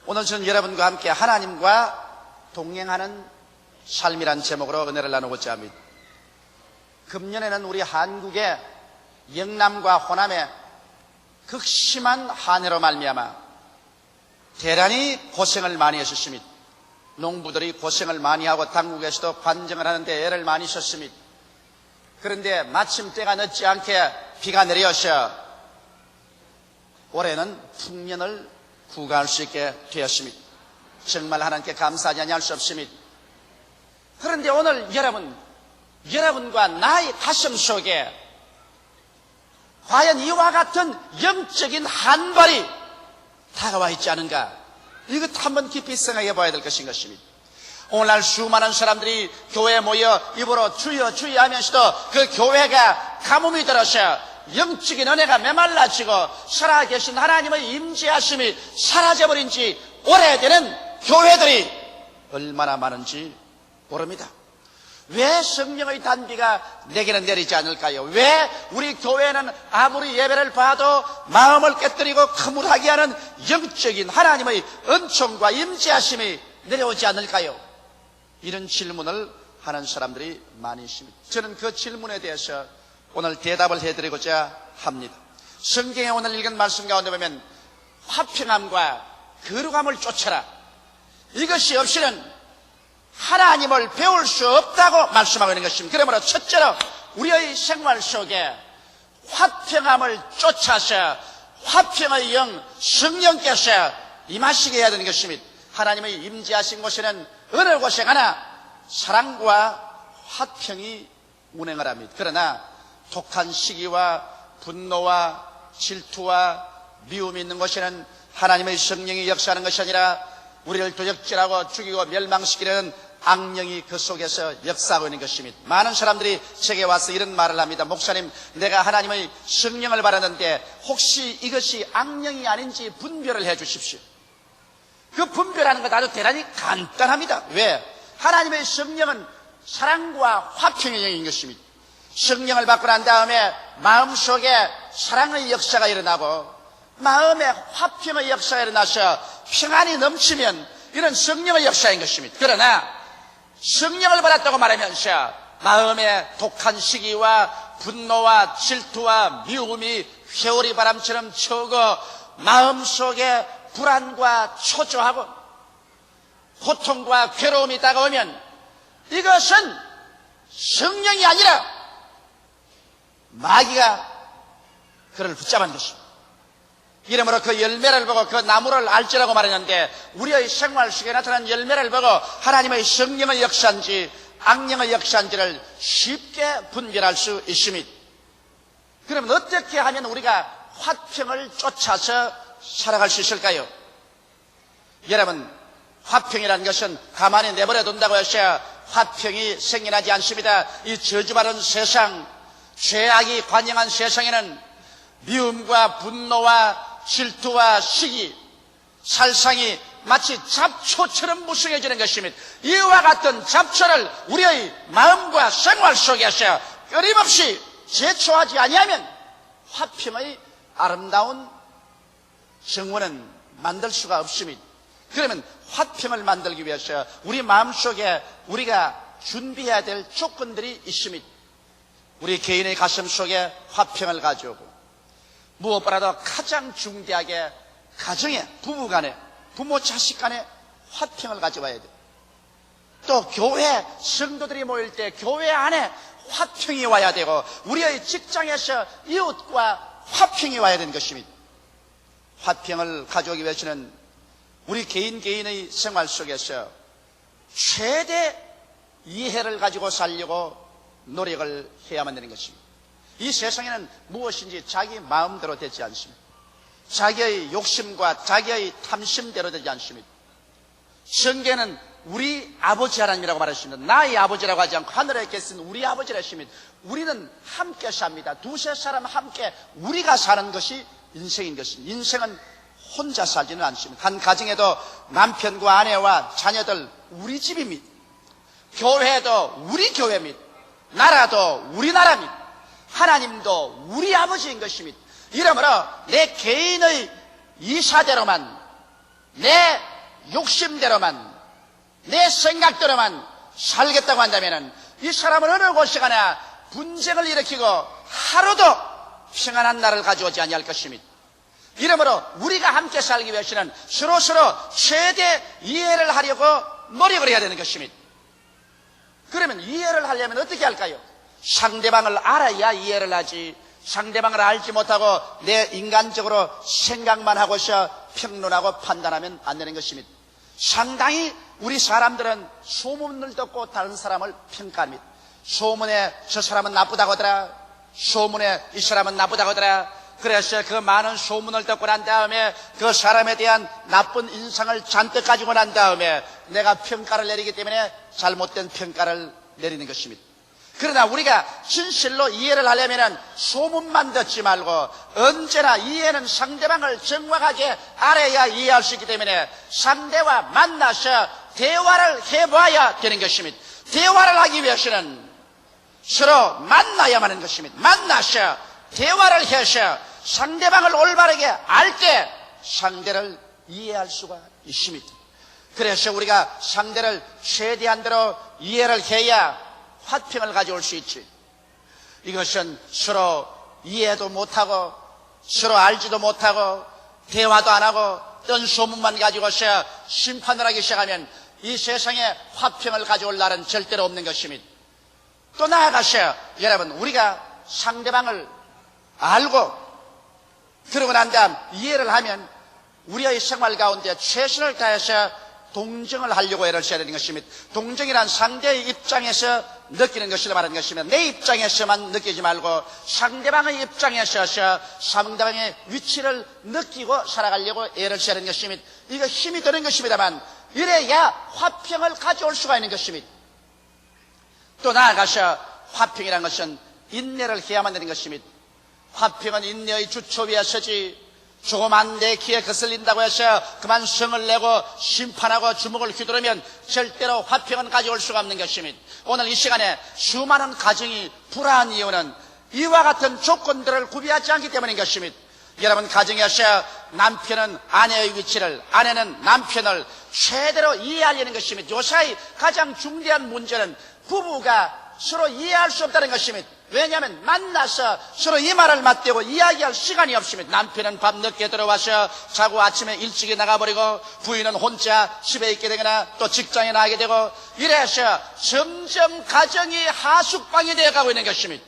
오늘 저는 여러분과 함께 하나님과 동행하는 삶이란 제목으로 은혜를 나누고자 합니다. 금년에는 우리 한국의 영남과 호남에 극심한 한해로 말미암아 대단히 고생을 많이 하셨습니다. 농부들이 고생을 많이 하고 당국에서도 관정을 하는데 애를 많이 썼습니다. 그런데 마침 때가 늦지 않게 비가 내려서 올해는 풍년을 구가할 수 있게 되었습니다. 정말 하나님께 감사하지 아니할 수 없습니다. 그런데 오늘 여러분과 나의 가슴 속에 과연 이와 같은 영적인 한발이 다가와 있지 않은가? 이것 한번 깊이 생각해 봐야 될 것인 것입니다. 오늘날 수많은 사람들이 교회에 모여 입으로 주여 주여 하면서도 그 교회가 가뭄이 들어서 영적인 은혜가 메말라지고 살아계신 하나님의 임재하심이 사라져버린 지 오래되는 교회들이 얼마나 많은지 모릅니다. 왜 성령의 단비가 내게는 내리지 않을까요? 왜 우리 교회는 아무리 예배를 봐도 마음을 깨뜨리고 크물하게 하는 영적인 하나님의 은총과 임재하심이 내려오지 않을까요? 이런 질문을 하는 사람들이 많이 있습니다. 저는 그 질문에 대해서 오늘 대답을 해드리고자 합니다. 성경에 오늘 읽은 말씀 가운데 보면 화평함과 거룩함을 쫓아라, 이것이 없이는 하나님을 배울 수 없다고 말씀하고 있는 것입니다. 그러므로 첫째로 우리의 생활 속에 화평함을 쫓아서 화평의 영 성령께서 임하시게 해야 되는 것입니다. 하나님의 임재하신 곳에는 어느 곳에 가나 사랑과 화평이 운행을 합니다. 그러나 독한 시기와 분노와 질투와 미움이 있는 곳에는 하나님의 성령이 역사하는 것이 아니라 우리를 도적질하고 죽이고 멸망시키는 악령이 그 속에서 역사하고 있는 것입니다. 많은 사람들이 제게 와서 이런 말을 합니다. 목사님, 내가 하나님의 성령을 받았는데 혹시 이것이 악령이 아닌지 분별을 해 주십시오. 그 분별하는 것 아주 대단히 간단합니다. 왜? 하나님의 성령은 사랑과 화평의 영인 것입니다. 성령을 받고 난 다음에 마음속에 사랑의 역사가 일어나고 마음에 화평의 역사가 일어나서 평안이 넘치면 이런 성령의 역사인 것입니다. 그러나 성령을 받았다고 말하면서 마음에 독한 시기와 분노와 질투와 미움이 회오리 바람처럼 쳐오고 마음속에 불안과 초조하고 고통과 괴로움이 다가오면 이것은 성령이 아니라 마귀가 그를 붙잡은 것입니다. 이러므로 그 열매를 보고 그 나무를 알지라고 말했는데 우리의 생활 속에 나타난 열매를 보고 하나님의 성령의 역사인지 악령의 역사인지를 쉽게 분별할 수 있습니다. 그러면 어떻게 하면 우리가 화평을 쫓아서 살아갈 수 있을까요? 여러분, 화평이라는 것은 가만히 내버려 둔다고 해서 화평이 생겨나지 않습니다. 이 저주받은 세상, 죄악이 관영한 세상에는 미움과 분노와 질투와 시기, 살상이 마치 잡초처럼 무성해지는 것입니다. 이와 같은 잡초를 우리의 마음과 생활 속에서 끊임없이 제초하지 아니하면 화평의 아름다운 정원은 만들 수가 없습니다. 그러면 화평을 만들기 위해서 우리 마음속에 우리가 준비해야 될 조건들이 있습니다. 우리 개인의 가슴 속에 화평을 가져오고 무엇보다도 가장 중대하게 가정에 부부간에 부모 자식 간에 화평을 가져와야 돼요. 또 교회 성도들이 모일 때 교회 안에 화평이 와야 되고 우리의 직장에서 이웃과 화평이 와야 되는 것입니다. 화평을 가져오기 위해서는 우리 개인의 생활 속에서 최대 이해를 가지고 살려고 노력을 해야만 되는 것입니다. 이 세상에는 무엇인지 자기 마음대로 되지 않습니다. 자기의 욕심과 자기의 탐심대로 되지 않습니다. 성경에는 우리 아버지 하나님이라고 말했습니다. 나의 아버지라고 하지 않고 하늘에 계신 우리 아버지라 했습니다. 우리는 함께 삽니다. 두세 사람 함께 우리가 사는 것이 인생인 것입니다. 인생은 혼자 살지는 않습니다. 한 가정에도 남편과 아내와 자녀들 우리 집입니다. 교회도 우리 교회입니다. 나라도 우리 나라입니다. 하나님도 우리 아버지인 것입니다. 이러므로 내 개인의 이사대로만 내 욕심대로만, 내 생각대로만 살겠다고 한다면 이 사람은 어느 곳에 가나 분쟁을 일으키고 하루도 평안한 날을 가져오지 아니할 것입니다. 이러므로 우리가 함께 살기 위해서는 서로서로 최대 이해를 하려고 노력을 해야 되는 것입니다. 그러면 이해를 하려면 어떻게 할까요? 상대방을 알아야 이해를 하지, 상대방을 알지 못하고 내 인간적으로 생각만 하고서 평론하고 판단하면 안 되는 것입니다. 상당히 우리 사람들은 소문을 듣고 다른 사람을 평가합니다. 소문에 저 사람은 나쁘다고 하더라, 소문에 이 사람은 나쁘다고 하더라. 그래서 그 많은 소문을 듣고 난 다음에 그 사람에 대한 나쁜 인상을 잔뜩 가지고 난 다음에 내가 평가를 내리기 때문에 잘못된 평가를 내리는 것입니다. 그러나 우리가 진실로 이해를 하려면 소문만 듣지 말고 언제나 이해는 상대방을 정확하게 알아야 이해할 수 있기 때문에 상대와 만나서 대화를 해봐야 되는 것입니다. 대화를 하기 위해서는 서로 만나야만 하는 것입니다. 만나서 대화를 해서 상대방을 올바르게 알 때 상대를 이해할 수가 있습니다. 그래서 우리가 상대를 최대한대로 이해를 해야 화평을 가져올 수 있지. 이것은 서로 이해도 못하고 서로 알지도 못하고 대화도 안 하고 뜬 소문만 가지고서 심판을 하기 시작하면 이 세상에 화평을 가져올 날은 절대로 없는 것입니다. 또 나아가서 여러분, 우리가 상대방을 알고 그러고 난 다음 이해를 하면 우리의 생활 가운데 최선을 다해서 동정을 하려고 애를 써야 되는 것입니다. 동정이란 상대의 입장에서 느끼는 것이라 말하는 것이면 내 입장에서만 느끼지 말고 상대방의 입장에 서서 상대방의 위치를 느끼고 살아가려고 애를 써야 되는 것입니다. 이거 힘이 드는 것입니다만 이래야 화평을 가져올 수가 있는 것입니다. 또 나아가서 화평이라는 것은 인내를 해야만 되는 것입니다. 화평은 인내의 주초 위에 서지 조그만 내 키에 거슬린다고 해서 그만 성을 내고 심판하고 주먹을 휘두르면 절대로 화평은 가져올 수가 없는 것입니다. 오늘 이 시간에 수많은 가정이 불화한 이유는 이와 같은 조건들을 구비하지 않기 때문인 것입니다. 여러분, 가정에서 남편은 아내의 위치를, 아내는 남편을 최대로 이해하려는 것입니다. 요사이 가장 중대한 문제는 부부가 서로 이해할 수 없다는 것입니다. 왜냐하면 만나서 서로 이 말을 맞대고 이야기할 시간이 없습니다. 남편은 밤 늦게 들어와서 자고 아침에 일찍이 나가버리고 부인은 혼자 집에 있게 되거나 또 직장에 나가게 되고 이래서 점점 가정이 하숙방이 되어가고 있는 것입니다.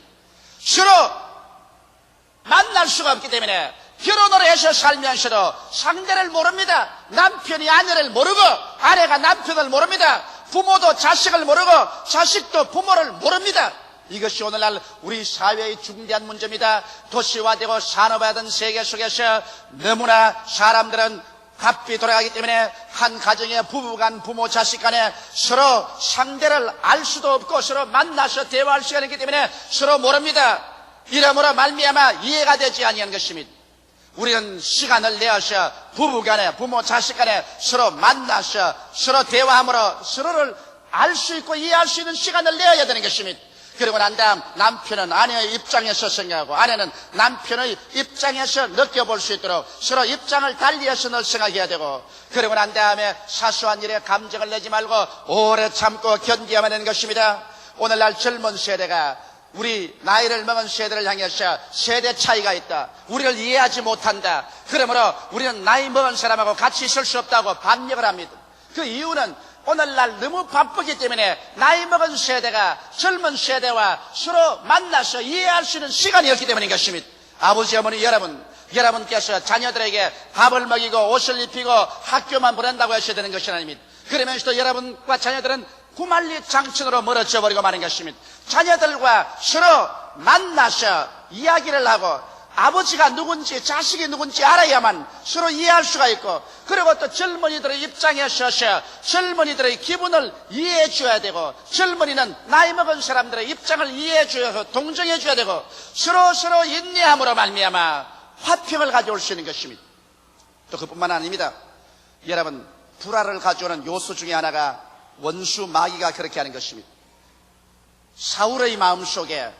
서로 만날 수가 없기 때문에 결혼을 해서 살면서도 상대를 모릅니다. 남편이 아내를 모르고 아내가 남편을 모릅니다. 부모도 자식을 모르고 자식도 부모를 모릅니다. 이것이 오늘날 우리 사회의 중대한 문제입니다. 도시화되고 산업화된 세계 속에서 너무나 사람들은 바삐 돌아가기 때문에 한 가정의 부부간 부모 자식 간에 서로 상대를 알 수도 없고 서로 만나서 대화할 시간이 있기 때문에 서로 모릅니다. 이러므로 말미암아 이해가 되지 아니하는 것입니다. 우리는 시간을 내어서 부부간에 부모 자식간에 서로 만나서 서로 대화함으로 서로를 알 수 있고 이해할 수 있는 시간을 내어야 되는 것입니다. 그리고 난 다음 남편은 아내의 입장에서 생각하고 아내는 남편의 입장에서 느껴볼 수 있도록 서로 입장을 달리해서 늘 생각해야 되고 그리고 난 다음에 사소한 일에 감정을 내지 말고 오래 참고 견디어야만 하는 것입니다. 오늘날 젊은 세대가 우리 나이를 먹은 세대를 향해서 세대 차이가 있다. 우리를 이해하지 못한다. 그러므로 우리는 나이 먹은 사람하고 같이 있을 수 없다고 반역을 합니다. 그 이유는 오늘날 너무 바쁘기 때문에 나이 먹은 세대가 젊은 세대와 서로 만나서 이해할 수 있는 시간이 없기 때문인 것입니다. 아버지, 어머니, 여러분께서 자녀들에게 밥을 먹이고 옷을 입히고 학교만 보낸다고 하셔야 되는 것이 아닙니다. 그러면서도 여러분과 자녀들은 구만리 장천으로 멀어져 버리고 마는 것입니다. 자녀들과 서로 만나서 이야기를 하고 아버지가 누군지 자식이 누군지 알아야만 서로 이해할 수가 있고 그리고 또 젊은이들의 입장에 서서 젊은이들의 기분을 이해해 줘야 되고 젊은이는 나이 먹은 사람들의 입장을 이해해 줘야 동정해 줘야 되고 서로 인내함으로 말미암아 화평을 가져올 수 있는 것입니다. 또 그뿐만 아닙니다. 여러분, 불화를 가져오는 요소 중에 하나가 원수 마귀가 그렇게 하는 것입니다. 사울의 마음속에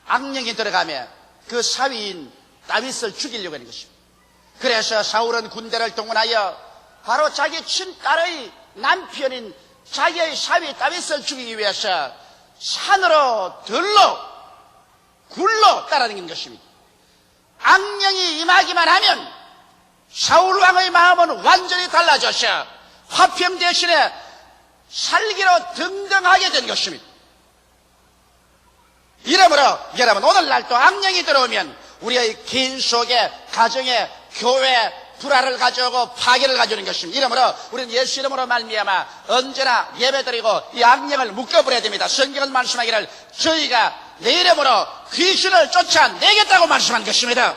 악령이 들어가며 그 사위인 다윗을 죽이려고 하는 것입니다. 그래서 사울은 군대를 동원하여 바로 자기 친딸의 남편인 자기의 사위 다윗을 죽이기 위해서 산으로 들로 굴로 따라다닌 것입니다. 악령이 임하기만 하면 사울왕의 마음은 완전히 달라져서 화평 대신에 살기로 등등하게 된 것입니다. 이러므로 여러분, 오늘날 또 악령이 들어오면 우리의 개인 속에, 가정에, 교회에 불화를 가져오고 파괴를 가져오는 것입니다. 이러므로 우리는 예수 이름으로 말미암아 언제나 예배드리고 이 악령을 묶어버려야 됩니다. 성경은 말씀하기를 저희가 내 이름으로 귀신을 쫓아내겠다고 말씀한 것입니다.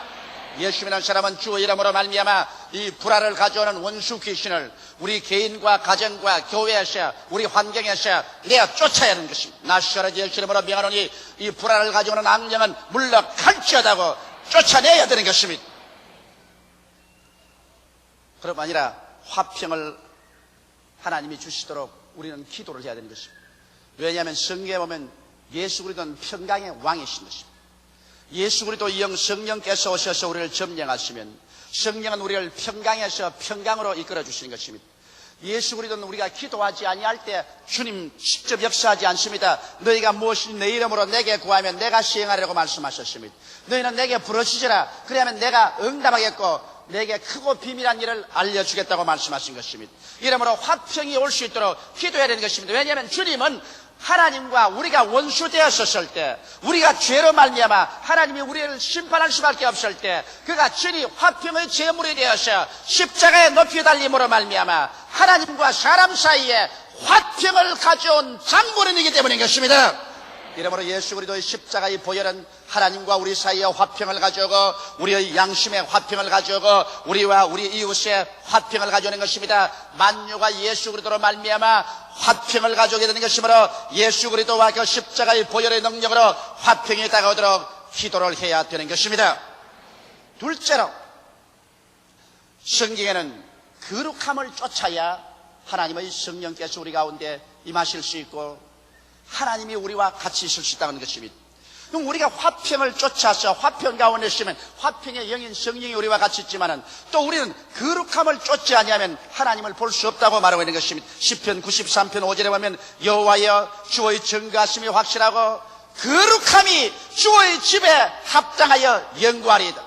예수 믿는 사람은 주의 이름으로 말미암아 이 불화를 가져오는 원수 귀신을 우리 개인과 가정과 교회에서, 우리 환경에서 내어 쫓아야 하는 것입니다. 나시라지 예수 이름으로 명하노니 이 불화를 가져오는 악령은 물러갈지어다고 쫓아내야 되는 것입니다. 그뿐 아니라 화평을 하나님이 주시도록 우리는 기도를 해야 되는 것입니다. 왜냐하면 성경에 보면 예수 그리스도는 평강의 왕이신 것입니다. 예수 그리스도 영 성령께서 오셔서 우리를 점령하시면 성령은 우리를 평강에서 평강으로 이끌어 주시는 것입니다. 예수 그리스도는 우리가 기도하지 아니할 때 주님 직접 역사하지 않습니다. 너희가 무엇이든 내 이름으로 내게 구하면 내가 시행하리라고 말씀하셨습니다. 너희는 내게 부르짖으라. 그러면 내가 응답하겠고 내게 크고 비밀한 일을 알려주겠다고 말씀하신 것입니다. 이러므로 화평이 올 수 있도록 기도해야 되는 것입니다. 왜냐하면 주님은 하나님과 우리가 원수되었었을 때, 우리가 죄로 말미암아 하나님이 우리를 심판할 수밖에 없을 때 그가 친히 화평의 제물이 되어서 십자가에 높이 달림으로 말미암아 하나님과 사람 사이에 화평을 가져온 장본인이기 때문인 것입니다. 이러므로 예수 그리스도의 십자가의 보혈은 하나님과 우리 사이에 화평을 가져오고 우리의 양심에 화평을 가져오고 우리와 우리 이웃에 화평을 가져오는 것입니다. 만유가 예수 그리스도로 말미암아 화평을 가져오게 되는 것이므로 예수 그리스도와 그 십자가의 보혈의 능력으로 화평이 다가오도록 기도를 해야 되는 것입니다. 둘째로, 성경에는 거룩함을 쫓아야 하나님의 성령께서 우리 가운데 임하실 수 있고 하나님이 우리와 같이 있을 수 있다는 것입니다. 그럼 우리가 화평을 쫓아서 화평 가운데 있으면 화평의 영인 성령이 우리와 같이 있지만은 또 우리는 거룩함을 쫓지 아니하면 하나님을 볼 수 없다고 말하고 있는 것입니다. 시편 93편 5절에 보면 여호와여 주의 정가심이 확실하고 거룩함이 주의 집에 합당하여 영구하리이다.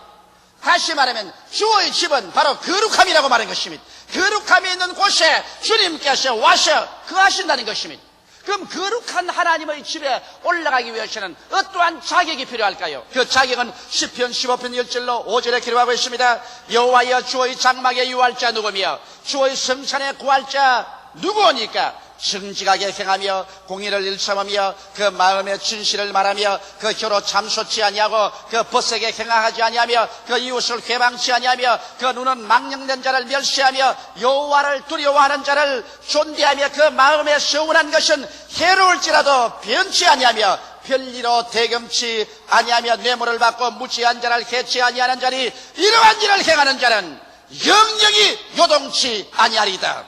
다시 말하면 주의 집은 바로 거룩함이라고 말한 것입니다. 거룩함이 있는 곳에 주님께서 와서 거하신다는 것입니다. 그럼 거룩한 하나님의 집에 올라가기 위해서는 어떠한 자격이 필요할까요? 그 자격은 시편 15편 1절로 5절에 기록하고 있습니다. 여호와여 주의 장막에 유할 자 누구며 주의 성산에 구할 자 누구오니까? 정직하게 행하며 공의를 일삼으며 그 마음의 진실을 말하며 그 혀로 참소치 아니하고 그 벗세게 행하지 아니하며 그 이웃을 회방치 아니하며 그 눈은 망령된 자를 멸시하며 여호와를 두려워하는 자를 존대하며 그 마음에 서운한 것은 해로울지라도 변치 아니하며 별리로 대금치 아니하며 뇌물을 받고 무지한 자를 해치 아니하는 자니 이러한 일을 행하는 자는 영영이 요동치 아니하리이다.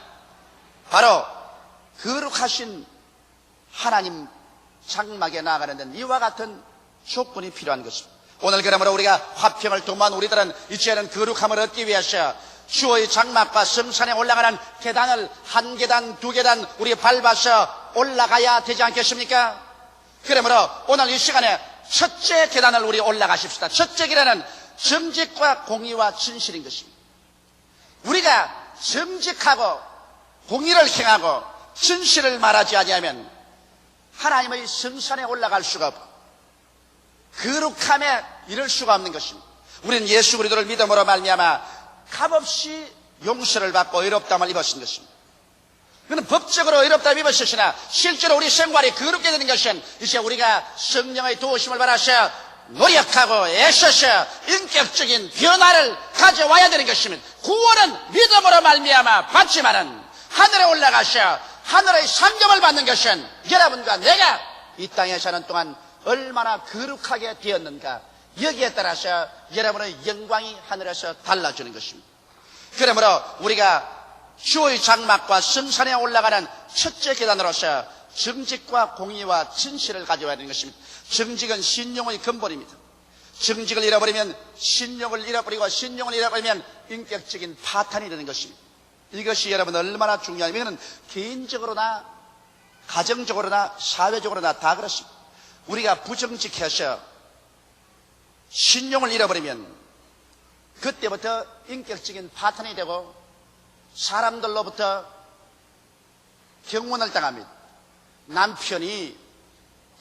바로 거룩하신 하나님 장막에 나아가는 데는 이와 같은 조건이 필요한 것입니다. 오늘 그러므로 우리가 화평을 도모한 우리들은 이제는 거룩함을 얻기 위해서 주의 장막과 성산에 올라가는 계단을 한 계단, 두 계단 우리 밟아서 올라가야 되지 않겠습니까? 그러므로 오늘 이 시간에 첫째 계단을 우리 올라가십시다. 첫째 계단은 정직과 공의와 진실인 것입니다. 우리가 정직하고 공의를 행하고 진실을 말하지 아니하면 하나님의 성산에 올라갈 수가 없고 거룩함에 이를 수가 없는 것입니다. 우리는 예수 그리스도를 믿음으로 말미암아 값없이 용서를 받고 의롭다함을 입으신 것입니다. 그는 법적으로 의롭다함을 입으셨으나 실제로 우리 생활이 거룩게 되는 것은 이제 우리가 성령의 도우심을 받아서 노력하고 애써서 인격적인 변화를 가져와야 되는 것입니다. 구원은 믿음으로 말미암아 받지만은 하늘에 올라가서 하늘의 상급을 받는 것은 여러분과 내가 이 땅에 사는 동안 얼마나 거룩하게 되었는가, 여기에 따라서 여러분의 영광이 하늘에서 달라지는 것입니다. 그러므로 우리가 주의 장막과 성산에 올라가는 첫째 계단으로서 정직과 공의와 진실을 가져와야 하는 것입니다. 정직은 신용의 근본입니다. 정직을 잃어버리면 신용을 잃어버리고 신용을 잃어버리면 인격적인 파탄이 되는 것입니다. 이것이 여러분 얼마나 중요하냐면 개인적으로나 가정적으로나 사회적으로나 다 그렇습니다. 우리가 부정직해서 신용을 잃어버리면 그때부터 인격적인 파탄이 되고 사람들로부터 경문을 당합니다. 남편이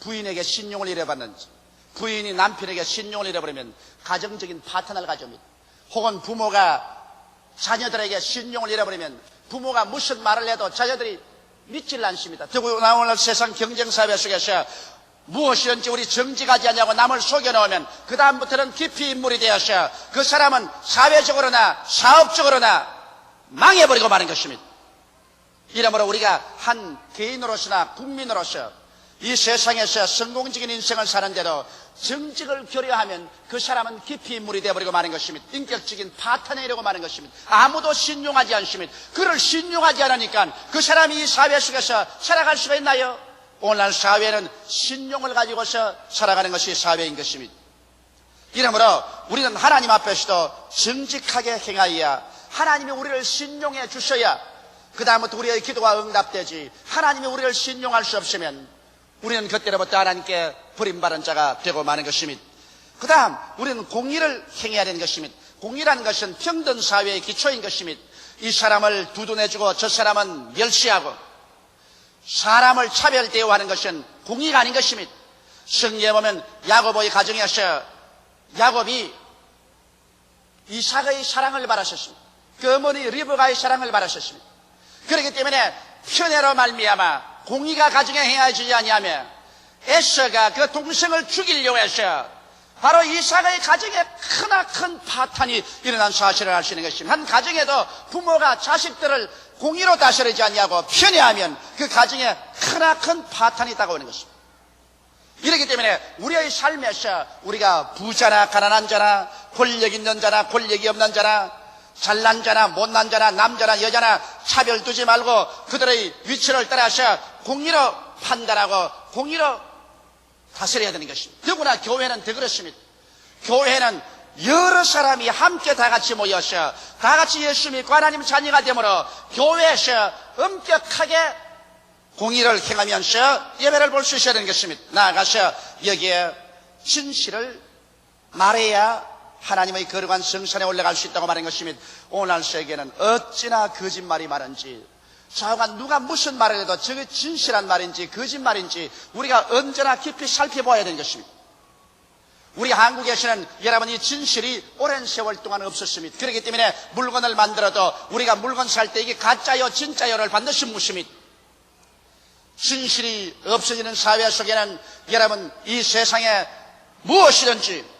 부인에게 신용을 잃어버렸는지, 부인이 남편에게 신용을 잃어버리면 가정적인 파탄을 가져옵니다. 혹은 부모가 자녀들에게 신용을 잃어버리면 부모가 무슨 말을 해도 자녀들이 믿질 않습니다. 더구나 오늘 세상 경쟁사회 속에서 무엇이든지 우리 정직하지 않냐고 남을 속여놓으면 그 다음부터는 깊이 인물이 되어서 그 사람은 사회적으로나 사업적으로나 망해버리고 마는 것입니다. 이러므로 우리가 한 개인으로서나 국민으로서 이 세상에서 성공적인 인생을 사는데도 정직을 결여하면 그 사람은 깊이 인물이 되어버리고 마는 것입니다. 인격적인 파탄에 이르고 마는 것입니다. 아무도 신용하지 않습니다. 그를 신용하지 않으니까 그 사람이 이 사회 속에서 살아갈 수가 있나요? 오늘날 사회는 신용을 가지고서 살아가는 것이 사회인 것입니다. 이러므로 우리는 하나님 앞에서도 정직하게 행하여야 하나님이 우리를 신용해 주셔야 그 다음부터 우리의 기도가 응답되지, 하나님이 우리를 신용할 수 없으면 우리는 그때로부터 하나님께 버림받은 자가 되고 마는 것입니다. 그 다음 우리는 공의를 행해야 되는 것입니다. 공의라는 것은 평등 사회의 기초인 것입니다. 이 사람을 두둔해주고 저 사람은 멸시하고 사람을 차별 대우하는 것은 공의가 아닌 것입니다. 성경에 보면 야고보의 가정에서 야곱이 이삭의 사랑을 바라셨습니다. 그 어머니 리브가의 사랑을 바라셨습니다. 그렇기 때문에 편애로 말미암아 공의가 가정에 행하지 아니하며 에서가 그 동생을 죽이려고 해서 바로 이삭의 가정에 크나큰 파탄이 일어난 사실을 알 수 있는 것입니다. 한 가정에도 부모가 자식들을 공의로 다스리지 아니하고 편애하면 그 가정에 크나큰 파탄이 다가오는 것입니다. 이렇기 때문에 우리의 삶에서 우리가 부자나 가난한 자나 권력 있는 자나 권력이 없는 자나 잘난 자나 못난 자나 남자나 여자나 차별 두지 말고 그들의 위치를 따라서 공의로 판단하고 공의로 다스려야 되는 것입니다. 더구나 교회는 더 그렇습니다. 교회는 여러 사람이 함께 다 같이 모여서 다 같이 예수 믿고 하나님 자녀가 되므로 교회에서 엄격하게 공의를 행하면서 예배를 볼 수 있어야 되는 것입니다. 나아가서 여기에 진실을 말해야 하나님의 거룩한 성산에 올라갈 수 있다고 말하는 것입니다. 오늘날 세계는 어찌나 거짓말이 많은지, 좌우간 누가 무슨 말을 해도 저게 진실한 말인지 거짓말인지 우리가 언제나 깊이 살펴봐야 되는 것입니다. 우리 한국에서는 여러분 이 진실이 오랜 세월 동안 없었습니다. 그렇기 때문에 물건을 만들어도 우리가 물건 살 때 이게 가짜요 진짜요를 반드시 묻습니다. 진실이 없어지는 사회 속에는 여러분 이 세상에 무엇이든지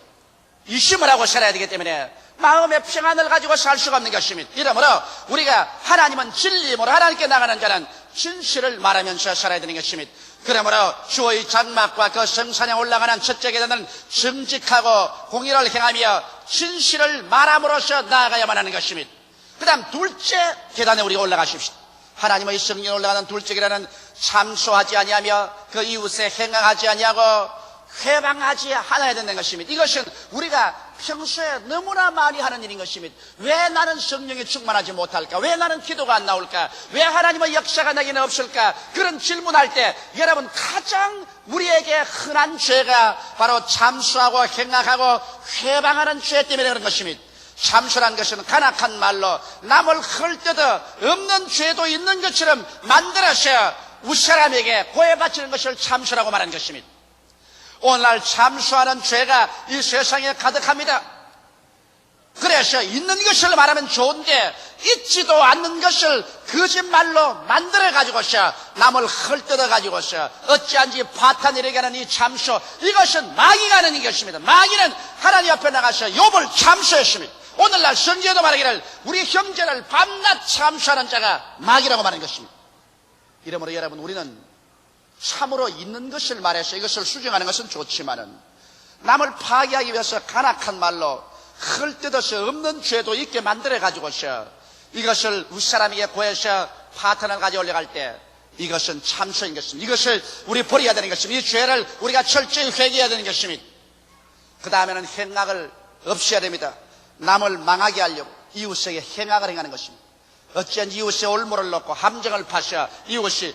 의심을 하고 살아야 되기 때문에 마음의 평안을 가지고 살 수가 없는 것입니다. 이러므로 우리가 하나님은 진리임으로 하나님께 나가는 자는 진실을 말하면서 살아야 되는 것입니다. 그러므로 주의 장막과 그 성산에 올라가는 첫째 계단은 정직하고 공의를 행하며 진실을 말함으로써 나아가야만 하는 것입니다. 그 다음 둘째 계단에 우리가 올라가십시오. 하나님의 성전에 올라가는 둘째 계단은 참소하지 아니하며 그 이웃에 행하지 아니하고 회방하지 않아야 된다는 것입니다. 이것은 우리가 평소에 너무나 많이 하는 일인 것입니다. 왜 나는 성령이 충만하지 못할까? 왜 나는 기도가 안 나올까? 왜 하나님의 역사가 내게는 없을까? 그런 질문할 때 여러분 가장 우리에게 흔한 죄가 바로 참소하고 행악하고 회방하는 죄 때문에 그런 것입니다. 참소란 것은 간악한 말로 남을 헐뜯어 없는 죄도 있는 것처럼 만들어서 윗사람에게 고해바치는 것을 참소라고 말하는 것입니다. 오늘날 참소하는 죄가 이 세상에 가득합니다. 그래서 있는 것을 말하면 좋은데 있지도 않는 것을 거짓말로 만들어 가지고서 남을 헐뜯어 가지고서 어찌한지 파탄이 되게 하는 이 참소, 이것은 마귀가 하는 것입니다. 마귀는 하나님 앞에 나가서 욥을 참소했습니다. 오늘날 성경에도 말하기를 우리 형제를 밤낮 참소하는 자가 마귀라고 말하는 것입니다. 이러므로 여러분 우리는 참으로 있는 것을 말해서 이것을 수정하는 것은 좋지만은 남을 파괴하기 위해서 간악한 말로 헐뜯어서 없는 죄도 있게 만들어 가지고서 이것을 윗사람에게 고해서 파탄을 가져 올려갈 때 이것은 참소인 것입니다. 이것을 우리 버려야 되는 것입니다. 이 죄를 우리가 철저히 회개해야 되는 것입니다. 그 다음에는 행악을 없애야 됩니다. 남을 망하게 하려고 이웃에게 행악을 행하는 것입니다. 어찌한 이웃의 올무를 놓고 함정을 파셔 이웃이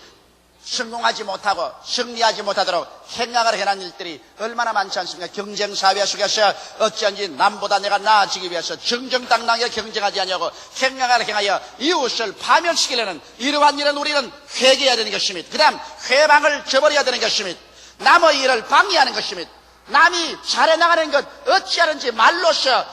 성공하지 못하고 승리하지 못하도록 행악을 해난 일들이 얼마나 많지 않습니까? 경쟁사회 속에서 어찌한지 남보다 내가 나아지기 위해서 정정당당하게 경쟁하지 않냐고 행악을 행하여 이웃을 파멸시키려는 이러한 일은 우리는 회개해야 되는 것입니다. 그 다음 회방을 저버려야 되는 것입니다. 남의 일을 방해하는 것입니다. 남이 잘해나가는 것 어찌하는지 말로서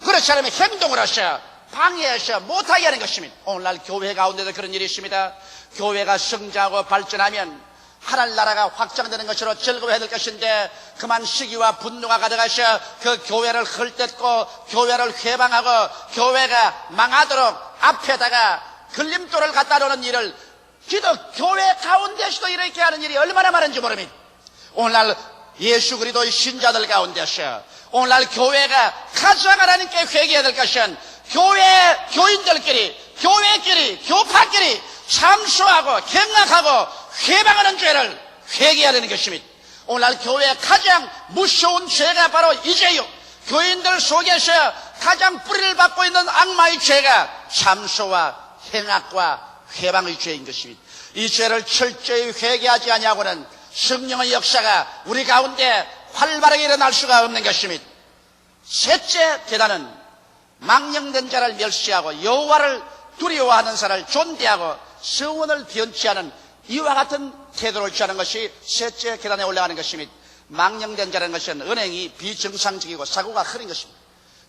그렇지 않으면 행동으로서 방해해서 못하게 하는 것입니다. 오늘날 교회 가운데도 그런 일이 있습니다. 교회가 성장하고 발전하면 하늘나라가 확장되는 것으로 즐거워해야 될 것인데 그만 시기와 분노가 가득하셔 그 교회를 헐뜯고 교회를 회방하고 교회가 망하도록 앞에다가 걸림돌을 갖다 놓는 일을 교회 가운데서도 이렇게 하는 일이 얼마나 많은지 모릅니다. 오늘날 예수 그리스도의 신자들 가운데서 오늘날 교회가 가장 하나님께 회개해야 될 것은 교회 교인들끼리 교회끼리 교파끼리 참수하고 경악하고 회방하는 죄를 회개해야 되는 것입니다. 오늘날 교회의 가장 무서운 죄가 바로 이 죄요. 교인들 속에서 가장 뿌리를 받고 있는 악마의 죄가 참수와 행악과 회방의 죄인 것입니다. 이 죄를 철저히 회개하지 아니하고는 성령의 역사가 우리 가운데 활발하게 일어날 수가 없는 것입니다. 셋째 계단은 망령된 자를 멸시하고 여호와를 두려워하는 자를 존대하고 서원을 변치 않은 이와 같은 태도를 취하는 것이 셋째 계단에 올라가는 것입니다. 망령된 자라는 것은 은행이 비정상적이고 사고가 흐린 것입니다.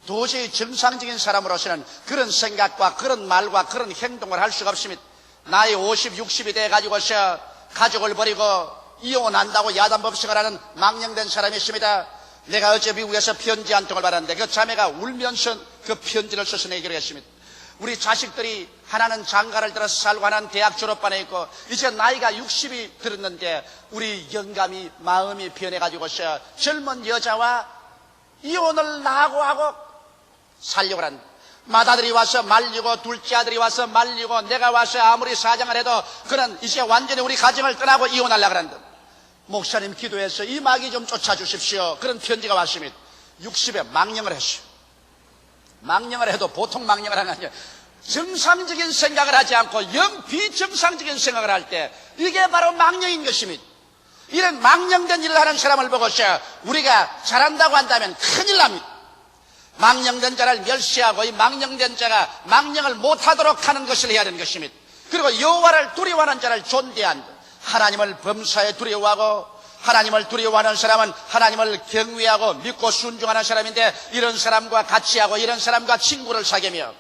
도저히 정상적인 사람으로서는 그런 생각과 그런 말과 그런 행동을 할 수가 없습니다. 나이 50, 60이 돼가지고서 가족을 버리고 이혼한다고 야단법석을 하는 망령된 사람이 있습니다. 내가 어제 미국에서 편지 한 통을 받았는데 그 자매가 울면서 그 편지를 써서 내기로 했습니다. 우리 자식들이 하나는 장가를 들어서 살고 하나는 대학 졸업반에 있고 이제 나이가 60이 들었는데 우리 영감이 마음이 변해가지고서 젊은 여자와 이혼을 나하고 하고 살려고 한다. 맏아들이 와서 말리고 둘째 아들이 와서 말리고 내가 와서 아무리 사정을 해도 그는 이제 완전히 우리 가정을 떠나고 이혼하려고 한다. 목사님 기도해서 이 마귀 좀 쫓아주십시오. 그런 편지가 왔습니다. 60에 망령을 했어요. 망령을 해도 보통 망령을 하는 게 아니라 정상적인 생각을 하지 않고 영 비정상적인 생각을 할 때 이게 바로 망령인 것입니다. 이런 망령된 일을 하는 사람을 보고서 우리가 잘한다고 한다면 큰일 납니다. 망령된 자를 멸시하고 이 망령된 자가 망령을 못하도록 하는 것을 해야 되는 것입니다. 그리고 여호와를 두려워하는 자를 존대한다. 하나님을 범사에 두려워하고 하나님을 두려워하는 사람은 하나님을 경외하고 믿고 순종하는 사람인데 이런 사람과 같이 하고 이런 사람과 친구를 사귀며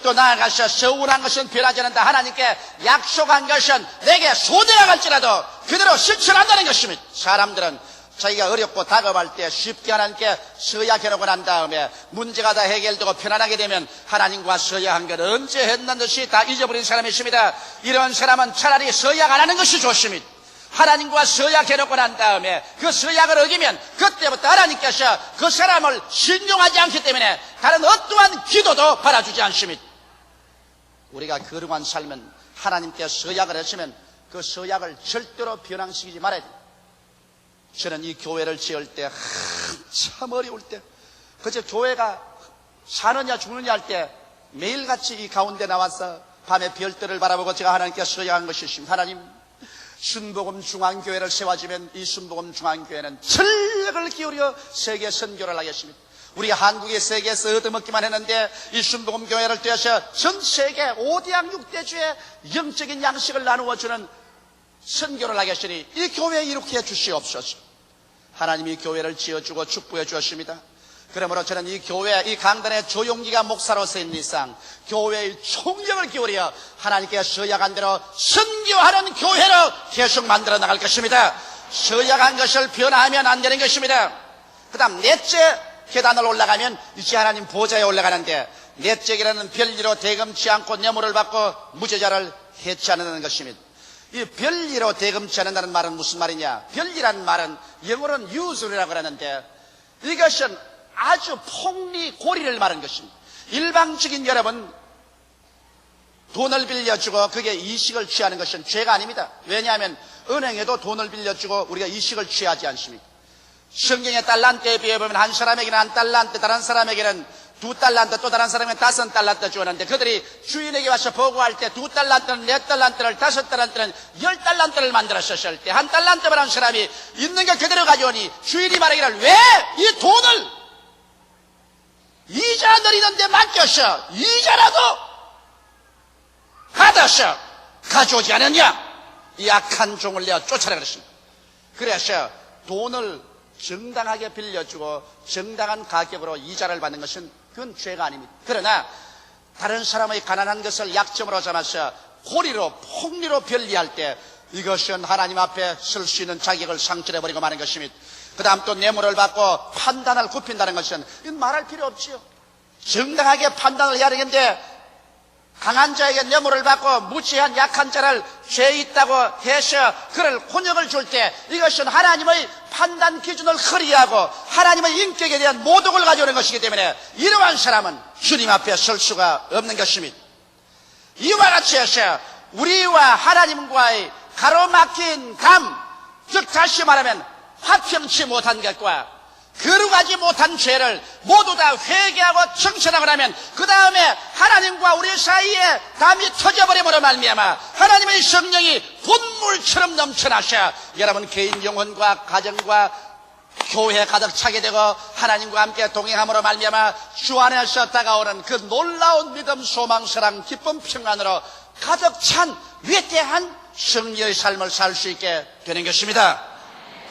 또 나아가서 서운한 것은 변하지 않는다. 하나님께 약속한 것은 내게 소대가 갈지라도 그대로 실천한다는 것입니다. 사람들은 자기가 어렵고 다급할 때 쉽게 하나님께 서약해놓고 난 다음에 문제가 다 해결되고 편안하게 되면 하나님과 서약한 것 언제 했는 듯이 다 잊어버린 사람이 있습니다. 이런 사람은 차라리 서약 안 하는 것이 좋습니다. 하나님과 서약해놓고 난 다음에 그 서약을 어기면 그때부터 하나님께서 그 사람을 신용하지 않기 때문에 다른 어떠한 기도도 받아주지 않습니다. 우리가 거룩한 삶은 하나님께 서약을 했으면 그 서약을 절대로 변형시키지 말아야 됩니다. 저는 이 교회를 지을 때 참 어려울 때 그저 교회가 사느냐 죽느냐 할 때 매일같이 이 가운데 나와서 밤에 별들을 바라보고 제가 하나님께 서약한 것이 있습니다. 하나님 순복음 중앙교회를 세워주면 이 순복음 중앙교회는 전력을 기울여 세계 선교를 하겠습니다. 우리 한국이 세계에서 얻어먹기만 했는데 이 순복음 교회를 떼어서 전 세계 5대양 6대주의 영적인 양식을 나누어주는 선교를 하겠으니 이 교회에 이렇게 해주시옵소서. 하나님이 이 교회를 지어주고 축복해 주었습니다. 그러므로 저는 이 교회, 이 강단의 조용기가 목사로서 있는 이상 교회의 총력을 기울여 하나님께 서약한 대로 선교하는 교회로 계속 만들어 나갈 것입니다. 서약한 것을 변화하면 안 되는 것입니다. 그 다음 넷째 계단을 올라가면 이제 하나님 보좌에 올라가는데 넷째 계단은 별리로 대금치 않고 뇌물을 받고 무죄자를 해치하는 것입니다. 이 별리로 대금치 않는다는 말은 무슨 말이냐? 별리라는 말은 영어로는 usury라고 하는데 이것은 아주 폭리고리를 말하는 것입니다. 일방적인 여러분 돈을 빌려주고 그게 이식을 취하는 것은 죄가 아닙니다. 왜냐하면 은행에도 돈을 빌려주고 우리가 이식을 취하지 않습니까? 성경의 달란트에 비해 보면 한 사람에게는 한 달란트, 다른 사람에게는 2달란트, 또 다른 사람은 5달란트 주었는데 그들이 주인에게 와서 보고할 때 2달란트는 4달란트를 5달란트는 10달란트를 만들었을 때 1달란트 받은 사람이 있는 게 그대로 가져오니 주인이 말하기를 왜 이 돈을 이자 내리는데 맡겼어? 이자라도 받았어 가져오지 않았냐? 이 악한 종을 내어 쫓아라 그랬습니다. 그래서 돈을 정당하게 빌려주고 정당한 가격으로 이자를 받는 것은 그건 죄가 아닙니다. 그러나 다른 사람의 가난한 것을 약점으로 삼아서 고리로 폭리로 변리할 때 이것은 하나님 앞에 쓸 수 있는 자격을 상실해버리고 마는 것입니다. 그 다음 또 뇌물을 받고 판단을 굽힌다는 것은 이건 말할 필요 없지요. 정당하게 판단을 해야 되는데 강한 자에게 뇌물을 받고 무지한 약한 자를 죄 있다고 해서 그를 혼역을 줄 때 이것은 하나님의 판단 기준을 허리하고 하나님의 인격에 대한 모독을 가져오는 것이기 때문에 이러한 사람은 주님 앞에 설 수가 없는 것입니다. 이와 같이 해서 우리와 하나님과의 가로막힌 감, 즉 다시 말하면 화평치 못한 것과 거룩하지 못한 죄를 모두 다 회개하고 청천하고 나면 그 다음에 하나님과 우리 사이에 담이 터져버림으로 말미암아 하나님의 성령이 분물처럼 넘쳐나셔 여러분 개인 영혼과 가정과 교회 가득 차게 되고 하나님과 함께 동행함으로 말미암아 주 안에서 다가오는 그 놀라운 믿음, 소망, 사랑, 기쁨, 평안으로 가득 찬 위대한 승리의 삶을 살 수 있게 되는 것입니다.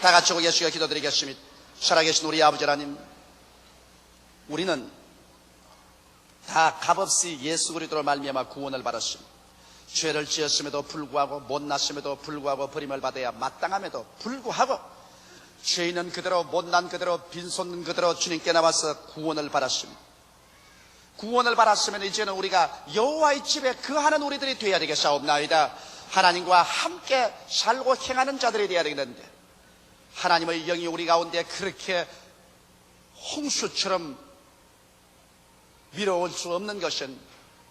다 같이 예수께 기도드리겠습니다. 살아계신 우리 아버지 하나님, 우리는 다 값없이 예수 그리스도로 말미암아 구원을 받았습니다. 죄를 지었음에도 불구하고 못났음에도 불구하고 버림을 받아야 마땅함에도 불구하고 죄인은 그대로 못난 그대로 빈손 그대로 주님께 나와서 구원을 받았습니다. 구원을 받았으면 이제는 우리가 여호와의 집에 거하는 우리들이 되어야 되겠사옵나이다. 하나님과 함께 살고 행하는 자들이 되어야 되겠는데 하나님의 영이 우리 가운데 그렇게 홍수처럼 밀어올 수 없는 것은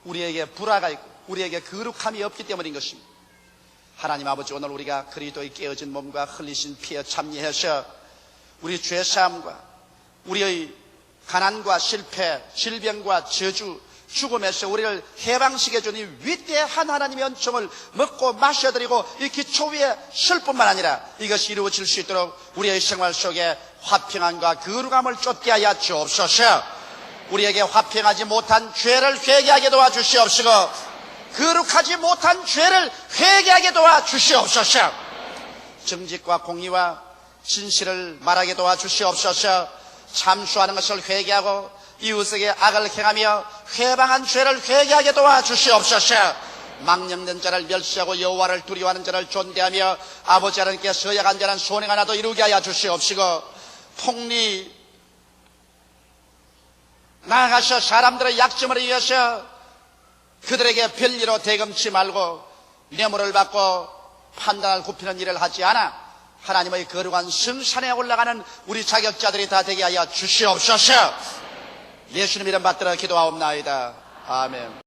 우리에게 불화가 있고 우리에게 거룩함이 없기 때문인 것입니다. 하나님 아버지, 오늘 우리가 그리스도의 깨어진 몸과 흘리신 피에 참여해서 우리 죄사함과 우리의 가난과 실패, 질병과 저주, 죽음에서 우리를 해방시켜 주니 위대한 하나님의 은총을 먹고 마셔드리고 이 기초 위에 설 뿐만 아니라 이것이 이루어질 수 있도록 우리의 생활 속에 화평함과 거룩함을 쫓게 하여 주옵소서. 우리에게 화평하지 못한 죄를 회개하게 도와주시옵시고 거룩하지 못한 죄를 회개하게 도와주시옵소서. 정직과 공의와 진실을 말하게 도와주시옵소서. 참수하는 것을 회개하고 이웃에게 악을 행하며 회방한 죄를 회개하게 도와주시옵소서. 망령된 자를 멸시하고 여호와를 두려워하는 자를 존대하며 아버지 하나님께 서약한 자는 손해 하나도 이루게 하여 주시옵시고 폭리 나아가서 사람들의 약점을 이어서 그들에게 별일로 대금치 말고 뇌물을 받고 판단을 굽히는 일을 하지 않아 하나님의 거룩한 성산에 올라가는 우리 자격자들이 다 되게 하여 주시옵소서. 예수님 이름 받들어 기도하옵나이다. 아멘.